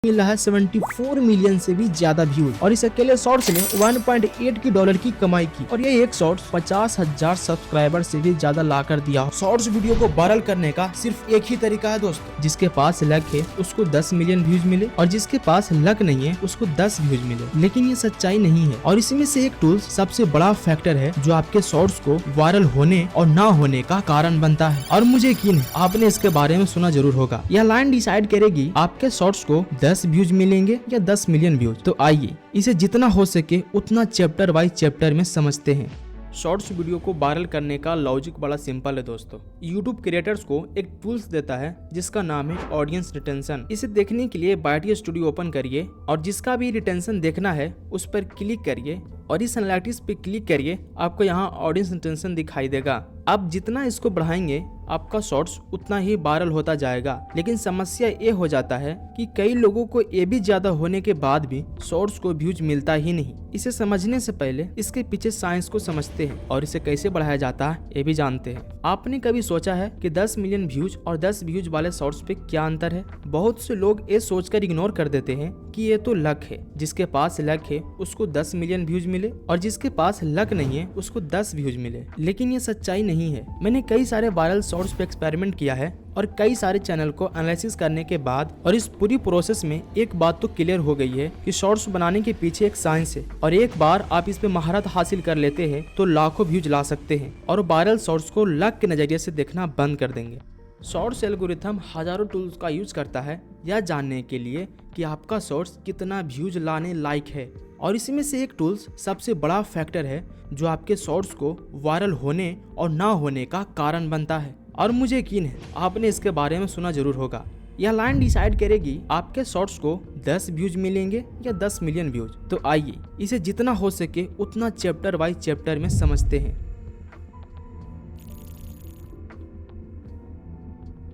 मिला है 74 मिलियन से भी ज्यादा व्यूज और इस अकेले शॉर्ट्स ने 1.8 की डॉलर की कमाई की और ये एक शॉर्ट्स 50,000 सब्सक्राइबर से भी ज्यादा ला कर दिया। शॉर्ट्स वीडियो को वायरल करने का सिर्फ एक ही तरीका है दोस्तों, जिसके पास लक है उसको 10 मिलियन व्यूज मिले और जिसके पास लक नहीं है उसको 10 व्यूज मिले। लेकिन ये सच्चाई नहीं है और इसमें से एक टूल सबसे बड़ा फैक्टर है जो आपके शॉर्ट्स को वायरल होने और ना होने का कारण बनता है। और मुझे यकीन है आपने इसके बारे में सुना जरूर होगा। यह लाइन डिसाइड करेगी आपके शॉर्ट्स को 10 व्यूज मिलेंगे या 10 मिलियन व्यूज। तो आइए इसे जितना हो सके उतना चैप्टर वाइज चैप्टर में समझते हैं। शॉर्ट्स वीडियो को वायरल करने का लॉजिक बड़ा सिंपल है दोस्तों। YouTube क्रिएटर्स को एक टूल्स देता है जिसका नाम है ऑडियंस रिटेंशन। इसे देखने के लिए बाइट स्टूडियो ओपन करिए और जिसका भी रिटेंशन देखना है उस पर क्लिक करिए और इस एनालिटिक्स पे क्लिक करिए। आपको यहाँ ऑडियंस रिटेंशन दिखाई देगा। आप जितना इसको बढ़ाएंगे आपका शॉर्ट्स उतना ही वायरल होता जाएगा। लेकिन समस्या ये हो जाता है कि कई लोगों को ये भी ज्यादा होने के बाद भी शॉर्ट्स को व्यूज मिलता ही नहीं। इसे समझने से पहले इसके पीछे साइंस को समझते हैं और इसे कैसे बढ़ाया जाता है ये भी जानते हैं। आपने कभी सोचा है कि 10 मिलियन व्यूज और 10 व्यूज वाले शॉर्ट्स पे क्या अंतर है? बहुत से लोग ये सोचकर इग्नोर कर देते हैं कि ये तो लक है, जिसके पास लक है उसको 10 मिलियन व्यूज मिले और जिसके पास लक नहीं है उसको 10 व्यूज मिले। लेकिन ये सच्चाई नहीं है। मैंने कई सारे वायरल शॉर्ट्स पे एक्सपेरिमेंट किया है और कई सारे चैनल को एनालिसिस करने के बाद और इस पूरी प्रोसेस में एक बात तो क्लियर हो गई है कि शॉर्ट्स बनाने के पीछे एक साइंस है और एक बार आप इस पे महारत हासिल कर लेते हैं तो लाखों व्यूज ला सकते हैं और वायरल शॉर्ट्स को लक के नजरिए से देखना बंद कर देंगे। शॉर्ट्स एल्गोरिथम हजारों टूल्स का यूज करता है यह जानने के लिए कि आपका शॉर्ट्स कितना व्यूज लाने लायक है और इसमें से एक टूल्स सबसे बड़ा फैक्टर है जो आपके शॉर्ट्स को वायरल होने और ना होने का कारण बनता है। और मुझे यकीन है आपने इसके बारे में सुना जरूर होगा। यह लाइन डिसाइड करेगी आपके शॉर्ट्स को 10 व्यूज मिलेंगे या 10 मिलियन व्यूज। तो आइए इसे जितना हो सके उतना चैप्टर वाइज चैप्टर में समझते हैं।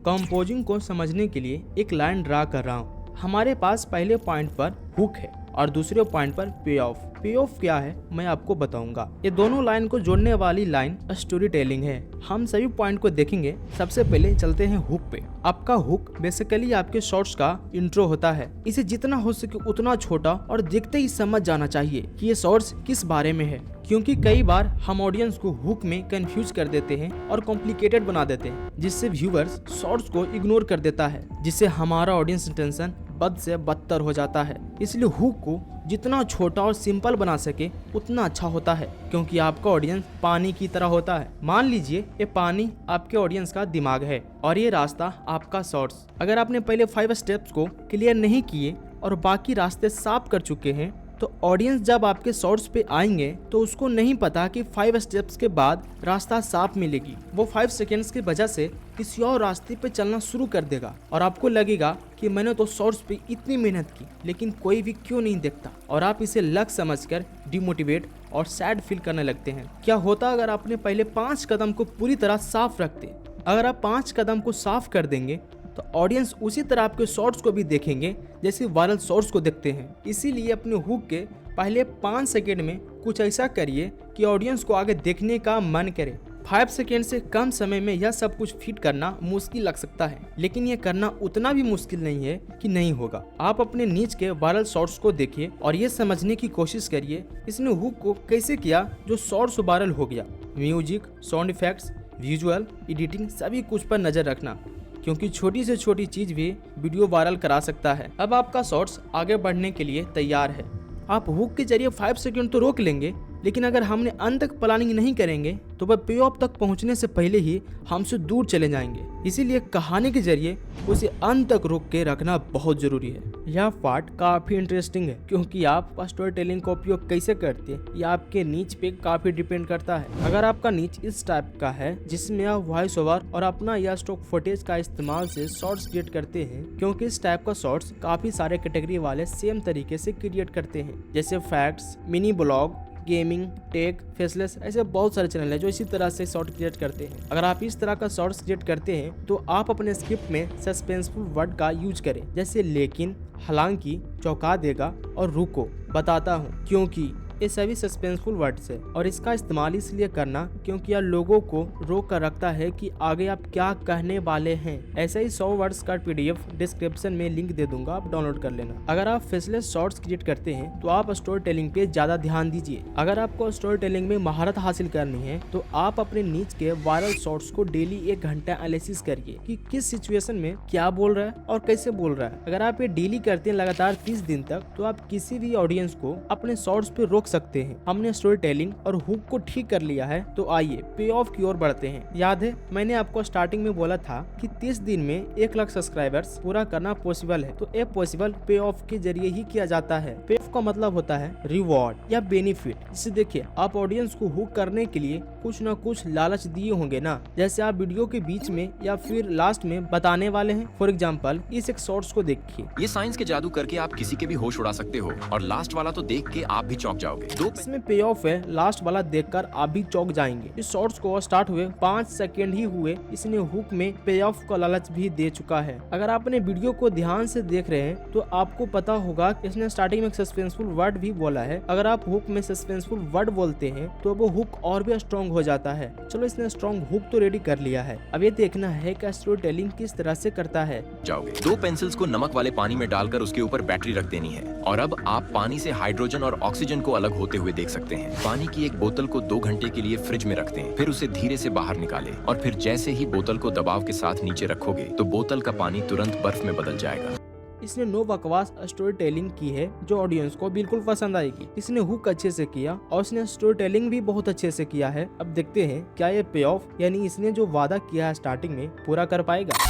कंपोजिंग को समझने के लिए एक लाइन ड्रा कर रहा हूँ। हमारे पास पहले पॉइंट पर हुक है और दूसरे पॉइंट पर पे ऑफ। पे ऑफ क्या है मैं आपको बताऊंगा। ये दोनों लाइन को जोड़ने वाली लाइन स्टोरी टेलिंग है। हम सभी पॉइंट को देखेंगे। सबसे पहले चलते हैं हुक पे। आपका हुक बेसिकली आपके शॉर्ट्स का इंट्रो होता है। इसे जितना हो सके उतना छोटा और देखते ही समझ जाना चाहिए कि ये शॉर्ट्स किस बारे में है, क्योंकि कई बार हम ऑडियंस को हुक में कंफ्यूज कर देते हैं और कॉम्प्लिकेटेड बना देते हैं, जिससे व्यूअर्स शॉर्ट्स को इग्नोर कर देता है, जिससे हमारा ऑडियंस टेंशन बद से बदतर हो जाता है। इसलिए हुक को जितना छोटा और सिंपल बना सके उतना अच्छा होता है, क्योंकि आपका ऑडियंस पानी की तरह होता है। मान लीजिए ये पानी आपके ऑडियंस का दिमाग है और ये रास्ता आपका शॉर्ट्स। अगर आपने पहले 5 स्टेप्स को क्लियर नहीं किए और बाकी रास्ते साफ कर चुके हैं तो ऑडियंस जब आपके शॉर्ट्स पे आएंगे तो उसको नहीं पता कि 5 स्टेप्स के बाद रास्ता साफ मिलेगी। वो 5 सेकेंड्स की वजह से किसी और रास्ते पे चलना शुरू कर देगा और आपको लगेगा कि मैंने तो शॉर्ट्स पे इतनी मेहनत की लेकिन कोई भी क्यों नहीं देखता, और आप इसे लक समझकर डिमोटिवेट और सैड फील करने लगते हैं। क्या होता अगर आपने पहले 5 कदम को पूरी तरह साफ रखते? अगर आप 5 कदम को साफ कर देंगे तो ऑडियंस उसी तरह आपके शॉर्ट्स को भी देखेंगे जैसे वायरल शॉर्ट्स को देखते हैं। इसीलिए अपने हुक के पहले 5 सेकेंड में कुछ ऐसा करिए कि ऑडियंस को आगे देखने का मन करे। 5 सेकेंड से कम समय में यह सब कुछ फिट करना मुश्किल लग सकता है, लेकिन यह करना उतना भी मुश्किल नहीं है कि नहीं होगा। आप अपने नीच के वायरल शॉर्ट्स को देखिए और ये समझने की कोशिश करिए इसने हुक को कैसे किया जो शॉर्ट्स वायरल हो गया। Music, sound effects, visual, editing सभी कुछ पर नजर रखना, क्योंकि छोटी से छोटी चीज भी वीडियो वायरल करा सकता है। अब आपका शॉर्ट्स आगे बढ़ने के लिए तैयार है। आप हुक के जरिए 5 सेकंड तो रोक लेंगे, लेकिन अगर हमने अंत तक प्लानिंग नहीं करेंगे तो वह पे ऑफ तक पहुंचने से पहले ही हमसे दूर चले जाएंगे। इसीलिए कहानी के जरिए उसे अंत तक रोक के रखना बहुत जरूरी है। यह पार्ट काफी इंटरेस्टिंग है, क्योंकि आप स्टोरी टेलिंग का उपयोग कैसे करते हैं यह आपके नीच पे काफी डिपेंड करता है। अगर आपका नीच इस टाइप का है जिसमें आप वॉइस ओवर और अपना या स्टॉक फुटेज का इस्तेमाल से शॉर्ट्स क्रिएट करते हैं, क्योंकि इस टाइप का शॉर्ट्स काफी सारे कैटेगरी वाले सेम तरीके से क्रिएट करते हैं, जैसे facts, mini blog, gaming, tech, faceless, ऐसे बहुत सारे चैनल हैं जो इसी तरह से शॉर्ट क्रिएट करते हैं। अगर आप इस तरह का शॉर्ट्स क्रिएट करते हैं तो आप अपने स्क्रिप्ट में सस्पेंसफुल वर्ड का यूज करें, जैसे लेकिन, हालांकि, चौंका देगा और रुको, बताता हूँ, क्योंकि, ये सभी सस्पेंसफुल वर्ड्स है और इसका इस्तेमाल इसलिए करना क्योंकि यह लोगों को रोक कर रखता है कि आगे आप क्या कहने वाले हैं। ऐसे ही 100 वर्ड्स का PDF डिस्क्रिप्शन में लिंक दे दूंगा, आप डाउनलोड कर लेना। अगर आप फेसलेस शॉर्ट्स क्रिएट करते हैं तो आप स्टोरी टेलिंग पे ज्यादा ध्यान दीजिए। अगर आपको स्टोरी टेलिंग में महारत हासिल करनी है तो आप अपने नीच के वायरल शॉर्ट्स को डेली 1 घंटा एनालिसिस करिए कि किस सिचुएशन में क्या बोल रहा है और कैसे बोल रहा है। अगर आप ये डेली करते हैं लगातार 30 दिन तक तो आप किसी भी ऑडियंस को अपने शॉर्ट्स पे रोक सकते हैं। हमने स्टोरी टेलिंग और हुक को ठीक कर लिया है तो आइए पे ऑफ की ओर बढ़ते हैं। याद है मैंने आपको स्टार्टिंग में बोला था कि 30 दिन में 1 लाख सब्सक्राइबर्स पूरा करना पॉसिबल है, तो ये पॉसिबल पे ऑफ के जरिए ही किया जाता है। पे ऑफ का मतलब होता है रिवॉर्ड या बेनिफिट। इसे देखिए, आप ऑडियंस को हुक करने के लिए कुछ न कुछ लालच दिए होंगे ना, जैसे आप वीडियो के बीच में या फिर लास्ट में बताने वाले हैं। फॉर एग्जाम्पल इस एक शॉर्ट्स को देखिए। ये साइंस के जादू करके आप किसी के भी होश उड़ा सकते हो और लास्ट वाला तो देख के आप भी चौंक जाओगे। इसमें पे ऑफ है, लास्ट वाला देखकर आप भी चौंक जाएंगे। इस शॉर्ट्स को स्टार्ट हुए 5 सेकेंड ही हुए, इसने हुक में पे ऑफ का लालच भी दे चुका है। अगर आप अपने वीडियो को ध्यान से देख रहे हैं तो आपको पता होगा कि इसने स्टार्टिंग में एक सस्पेंसफुल वर्ड भी बोला है। अगर आप हुक में सस्पेंसफुल वर्ड बोलते हैं तो वो हुक और भी स्ट्रॉन्ग हो जाता है। चलो इसने स्ट्रॉन्ग हुक तो रेडी कर लिया है, अब ये देखना है कि स्टोरी टेलिंग किस तरह से करता है। जाओगे 2 पेंसिल्स को नमक वाले पानी में डालकर उसके ऊपर बैटरी रख देनी है और अब आप पानी से हाइड्रोजन और ऑक्सीजन को अलग होते हुए देख सकते हैं। पानी की एक बोतल को 2 घंटे के लिए फ्रिज में रख दें, फिर उसे धीरे से बाहर निकालें और फिर जैसे ही बोतल को दबाव के साथ नीचे रखोगे तो बोतल का पानी तुरंत बर्फ में बदल जाएगा। इसने नो बकवास स्टोरी टेलिंग की है जो ऑडियंस को बिल्कुल पसंद आएगी। इसने हुक अच्छे से किया और इसने स्टोरी टेलिंग भी बहुत अच्छे से किया है। अब देखते हैं क्या ये पे ऑफ यानी इसने जो वादा किया है स्टार्टिंग में पूरा कर पाएगा।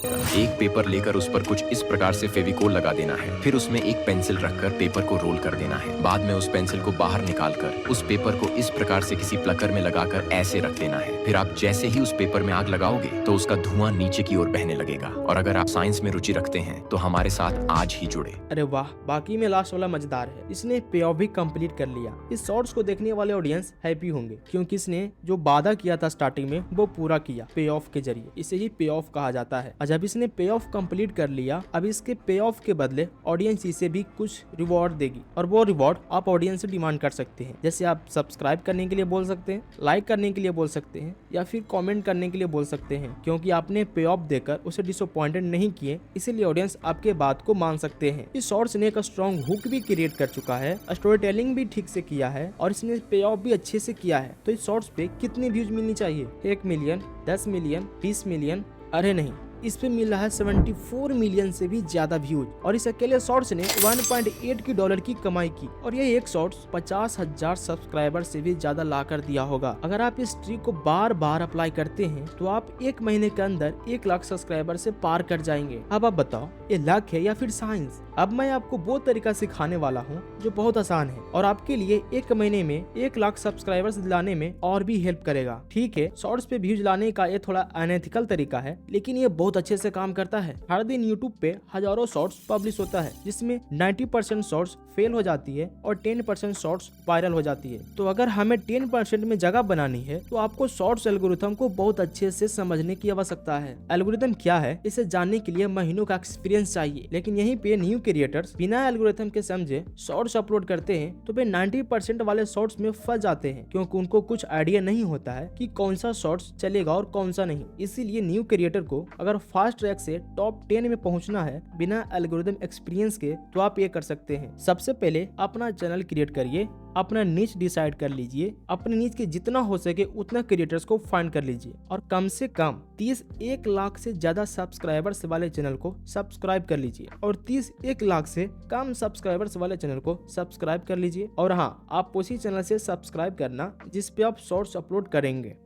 एक पेपर लेकर उस पर कुछ इस प्रकार से फेविकोल लगा देना है, फिर उसमें एक पेंसिल रखकर पेपर को रोल कर देना है। बाद में उस पेंसिल को बाहर निकालकर उस पेपर को इस प्रकार से किसी प्लकर में लगाकर ऐसे रख देना है। फिर आप जैसे ही उस पेपर में आग लगाओगे तो उसका धुआं नीचे की ओर बहने लगेगा। और अगर आप साइंस में रुचि रखते हैं तो हमारे साथ आज ही जुड़े। अरे वाह, बाकी में लास्ट वाला मजेदार है। इसने पे ऑफ भी कंप्लीट कर लिया। इस शॉर्ट्स को देखने वाले ऑडियंस हैप्पी होंगे क्योंकि इसने जो वादा किया था स्टार्टिंग में वो पूरा किया पे ऑफ के जरिए। इसे ही पे ऑफ कहा जाता है। जब इसने पे ऑफ कंप्लीट कर लिया, अब इसके पे ऑफ के बदले ऑडियंस इसे भी कुछ रिवॉर्ड देगी और वो रिवॉर्ड आप ऑडियंस से डिमांड कर सकते हैं। जैसे आप सब्सक्राइब करने के लिए बोल सकते हैं, लाइक करने के लिए बोल सकते हैं या फिर कमेंट करने के लिए बोल सकते हैं। क्योंकि आपने पे ऑफ देकर उसे डिसअपॉइंटेड नहीं किए, इसीलिए ऑडियंस आपके बात को मान सकते हैं। इस शॉर्ट्स ने एक स्ट्रॉन्ग हुक भी क्रिएट कर चुका है, स्टोरी टेलिंग भी ठीक से किया है और इसने पे ऑफ भी अच्छे से किया है। तो इस शॉर्ट्स पे कितने व्यूज मिलनी चाहिए? 1 मिलियन, 10 मिलियन, 20 मिलियन? अरे नहीं, इस पे मिल रहा है 74 मिलियन से भी ज्यादा व्यूज और इस अकेले शॉर्ट्स ने $1.8 की कमाई की और ये एक शॉर्ट्स 50,000 सब्सक्राइबर से भी ज्यादा ला कर दिया होगा। अगर आप इस ट्रिक को बार बार अप्लाई करते हैं तो आप 1 महीने के अंदर 1 लाख सब्सक्राइबर से पार कर जाएंगे। अब आप बताओ, ये लक है या फिर साइंस? अब मैं आपको वो तरीका सिखाने वाला हूँ जो बहुत आसान है और आपके लिए 1 महीने में 1 लाख सब्सक्राइबर्स लाने में और भी हेल्प करेगा। ठीक है, शॉर्ट्स पे व्यूज लाने का ये थोड़ा अनएथिकल तरीका है, लेकिन ये बहुत अच्छे से काम करता है। हर दिन यूट्यूब पे हजारों शॉर्ट्स पब्लिश होता है जिसमें 90% शॉर्ट्स फेल हो जाती है और 10% शॉर्ट्स वायरल हो जाती है। तो अगर हमें 10% में जगह बनानी है तो आपको शॉर्ट्स एल्गोरिथम को बहुत अच्छे से समझने की आवश्यकता है। एल्गोरिथम क्या है इसे जानने के लिए महीनों का एक्सपीरियंस चाहिए, लेकिन यहीं पे न्यू क्रिएटर्स बिना एल्गोरिथम के समझे शॉर्ट्स अपलोड करते हैं तो वे 90% वाले शॉर्ट्स में फंस जाते हैं क्योंकि उनको कुछ आइडिया नहीं होता है कि कौन सा शॉर्ट्स चलेगा और कौन सा नहीं। इसीलिए न्यू क्रिएटर को अगर फास्ट ट्रैक से टॉप 10 में पहुंचना है बिना एल्गोरिथम एक्सपीरियंस के तो आप ये कर सकते हैं। सबसे पहले अपना चैनल क्रिएट करिए, अपना नीच डिसाइड कर लीजिए, अपने नीच के जितना हो सके उतना क्रिएटर्स को फाइंड कर लीजिए और कम से कम 1 लाख से ज्यादा सब्सक्राइबर्स वाले चैनल को सब्सक्राइब कर लीजिए और 1 लाख से कम सब्सक्राइबर्स वाले चैनल को सब्सक्राइब कर लीजिए। और हाँ, आप उसी चैनल से सब्सक्राइब करना जिस पे आप शॉर्ट्स अपलोड करेंगे।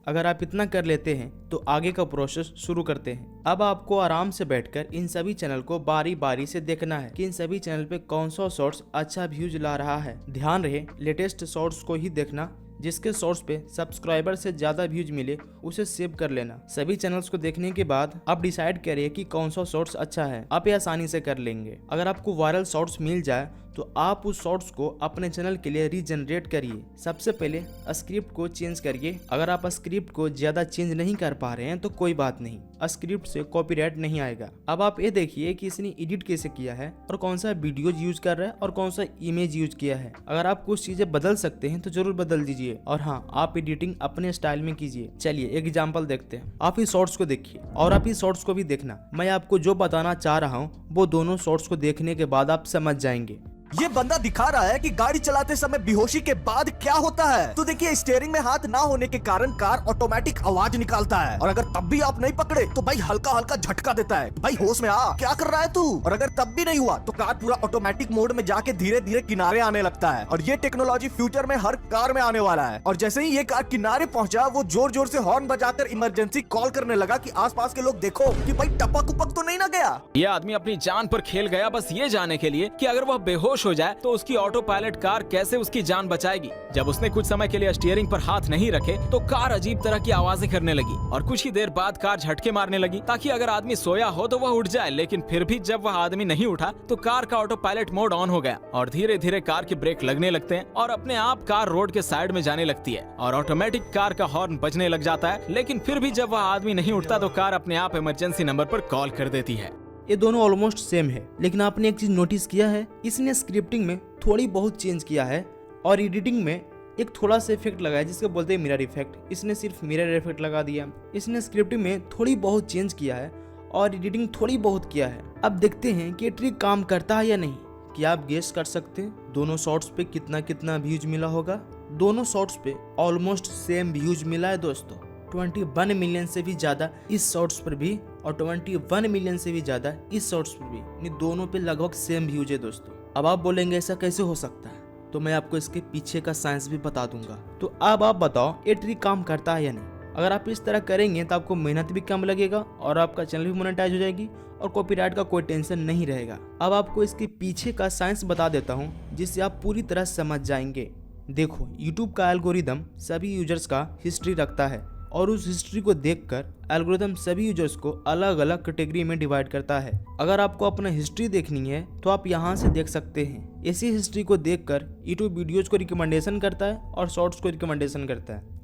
अगर आप इतना कर लेते हैं तो आगे का प्रोसेस शुरू करते हैं। अब आपको आराम से बैठकर इन सभी चैनल को बारी बारी से देखना है कि इन सभी चैनल पे कौन सा शॉर्ट्स अच्छा व्यूज ला रहा है। ध्यान रहे लेटेस्ट शॉर्ट्स को ही देखना, जिसके सोर्स पे सब्सक्राइबर से ज्यादा व्यूज मिले उसे सेव कर लेना। सभी चैनल्स को देखने के बाद आप डिसाइड करिए कि कौन सा सोर्स अच्छा है, आप ये आसानी से कर लेंगे। अगर आपको वायरल शॉर्ट्स मिल जाए तो आप उस शॉर्ट्स को अपने चैनल के लिए रीजनरेट करिए। सबसे पहले स्क्रिप्ट को चेंज करिए। अगर आप स्क्रिप्ट को ज्यादा चेंज नहीं कर पा रहे हैं तो कोई बात नहीं, स्क्रिप्ट से कॉपीराइट नहीं आएगा। अब आप ये देखिए कि इसने एडिट कैसे किया है और कौन सा वीडियो यूज कर रहा है और कौन सा इमेज यूज किया है। अगर आप कुछ चीजें बदल सकते हैं तो जरूर बदल दीजिए और हाँ, आप एडिटिंग अपने स्टाइल में कीजिए। चलिए एक एग्जांपल देखते हैं। आप इस शॉर्ट्स को देखिए और आप इस शॉर्ट्स को भी देखना। मैं आपको जो बताना चाह रहा हूँ वो दोनों शॉर्ट्स को देखने के बाद आप समझ जाएंगे। ये बंदा दिखा रहा है कि गाड़ी चलाते समय बेहोशी के बाद क्या होता है। तो देखिए, स्टीयरिंग में हाथ ना होने के कारण कार ऑटोमेटिक आवाज निकालता है और अगर तब भी आप नहीं पकड़े तो भाई हल्का हल्का झटका देता है, भाई होश में आ, क्या कर रहा है तू। और अगर तब भी नहीं हुआ तो कार पूरा ऑटोमेटिक मोड में जाके धीरे धीरे किनारे आने लगता है। और ये टेक्नोलॉजी फ्यूचर में हर कार में आने वाला है। और जैसे ही ये कार किनारे पहुंचा, वो जोर जोर से हॉर्न बजाकर इमरजेंसी कॉल करने लगा कि आसपास के लोग देखो कि भाई टपक उपक तो नहीं ना गया। ये आदमी अपनी जान पर खेल गया बस ये जानने के लिए कि अगर वह बेहोश हो जाए तो उसकी ऑटो पायलट कार कैसे उसकी जान बचाएगी। जब उसने कुछ समय के लिए स्टीयरिंग पर हाथ नहीं रखे तो कार अजीब तरह की आवाजें करने लगी और कुछ ही देर बाद कार झटके मारने लगी ताकि अगर आदमी सोया हो तो वह उठ जाए। लेकिन फिर भी जब वह आदमी नहीं उठा तो कार का ऑटो पायलट मोड ऑन हो गया और धीरे धीरे कार के ब्रेक लगने लगते हैं और अपने आप कार रोड के साइड में जाने लगती है और ऑटोमेटिक कार का हॉर्न बजने लग जाता है। लेकिन फिर भी जब वह आदमी नहीं उठता तो कार अपने आप इमरजेंसी नंबर पर कॉल कर देती है। ये दोनों ऑलमोस्ट सेम है, लेकिन आपने एक चीज नोटिस किया है, इसने स्क्रिप्टिंग में थोड़ी बहुत चेंज किया है और एडिटिंग में एक थोड़ा सा इफेक्ट लगाया जिसको बोलते हैं मिरर इफेक्ट। इसने सिर्फ मिरर इफेक्ट लगा दिया। इसने स्क्रिप्टिंग में थोड़ी बहुत चेंज किया है और एडिटिंग थोड़ी बहुत किया है। अब देखते हैं कि ये ट्रिक काम करता है या नहीं। क्या आप गेस कर सकते हैं दोनों शॉर्ट्स पे कितना कितना व्यूज मिला होगा? दोनों शॉर्ट्स पे ऑलमोस्ट सेम व्यूज मिला है दोस्तों। 21 मिलियन से भी ज्यादा इस शॉर्ट्स पर भी और 21 मिलियन से भी ज्यादा इस शॉर्ट्स पर भी। इन दोनों पे लगभग सेम व्यूज है दोस्तों। अब आप बोलेंगे ऐसा कैसे हो सकता है, तो मैं आपको इसके पीछे का साइंस भी बता दूंगा। तो अब आप बताओ ये ट्रिक काम करता है या नहीं। अगर आप इस तरह करेंगे तो आपको मेहनत भी कम लगेगा और आपका चैनल भी मोनेटाइज हो जाएगी और कॉपीराइट का कोई टेंशन नहीं रहेगा। अब आपको इसके पीछे का साइंस बता देता हूँ जिससे आप पूरी तरह समझ जाएंगे। देखो, यूट्यूब का एल्गोरिदम सभी यूजर्स का हिस्ट्री रखता है और उस हिस्ट्री को देखकर एल्गोरिदम सभी यूजर्स को अलग अलग कैटेगरी में डिवाइड करता है। अगर आपको अपना हिस्ट्री देखनी है तो आप यहाँ से देख सकते हैं। इसी हिस्ट्री को देखकर यूट्यूब वीडियोज को रिकमेंडेशन करता है और शॉर्ट्स को रिकमेंडेशन करता है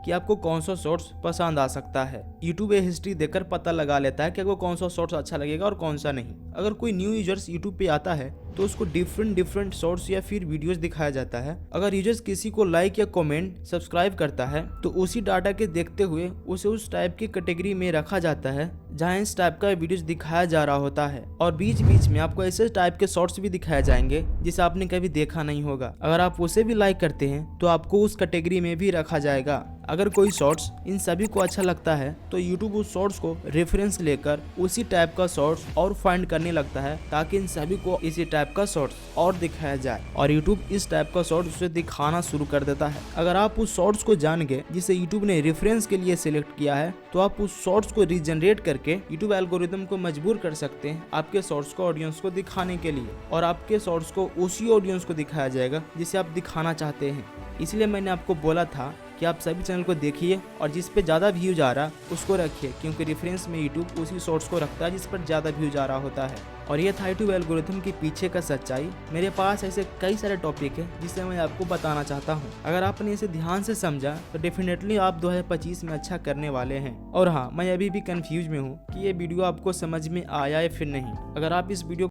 कि आपको कौन सा शॉर्ट्स पसंद आ सकता है। यूट्यूब ये हिस्ट्री देखकर पता लगा लेता है कि आपको कौन सा शॉर्ट्स अच्छा लगेगा और कौन सा नहीं। अगर कोई न्यू यूजर्स यूट्यूब पे आता है तो उसको डिफरेंट शॉर्ट्स या फिर वीडियोस दिखाया जाता है। अगर यूजर्स किसी को लाइक या कमेंट सब्सक्राइब करता है तो उसी डाटा के देखते हुए उसे उस टाइप की कैटेगरी में रखा जाता है जहां इस टाइप का वीडियोस दिखाया जा रहा होता है। और बीच बीच में आपको ऐसे टाइप के शॉर्ट्स भी दिखाए जाएंगे जिसे आपने कभी देखा नहीं होगा। अगर आप उसे भी लाइक करते हैं तो आपको उस कैटेगरी में भी रखा जाएगा। अगर कोई शॉर्ट्स इन सभी को अच्छा लगता है तो यूट्यूब उस शॉर्ट्स को रेफरेंस लेकर उसी टाइप का शॉर्ट्स और फाइंड करने लगता है ताकि इन सभी को इसी टाइप का शॉर्ट्स और दिखाया जाए और यूट्यूब इस टाइप का शॉर्ट्स उसे दिखाना शुरू कर देता है। अगर आप उस शॉर्ट्स को जान गए जिसे यूट्यूब ने रेफरेंस के लिए सिलेक्ट किया है तो आप उस शॉर्ट्स को रीजनरेट करके यूट्यूब एल्गोरिदम को मजबूर कर सकते हैं आपके शॉर्ट्स को ऑडियंस को दिखाने के लिए और आपके शॉर्ट्स को उसी ऑडियंस को दिखाया जाएगा जिसे आप दिखाना चाहते हैं। इसलिए मैंने आपको बोला था कि आप सभी चैनल को देखिए और जिस पे ज़्यादा व्यूज आ रहा उसको रखिए, क्योंकि रेफरेंस में यूट्यूब उसी शॉर्ट्स को रखता है जिस पर ज़्यादा व्यूज आ रहा होता है। और ये था यूट्यूब एल्गोरिथम के पीछे का सच्चाई। मेरे पास ऐसे कई सारे टॉपिक है जिसे मैं आपको बताना चाहता हूँ। अगर आपने इसे ध्यान से समझा तो डेफिनेटली आप 2025 में अच्छा करने वाले हैं। और हाँ, मैं अभी भी कंफ्यूज में हूँ कि ये वीडियो आपको समझ में आया है फिर नहीं। अगर आप इस वीडियो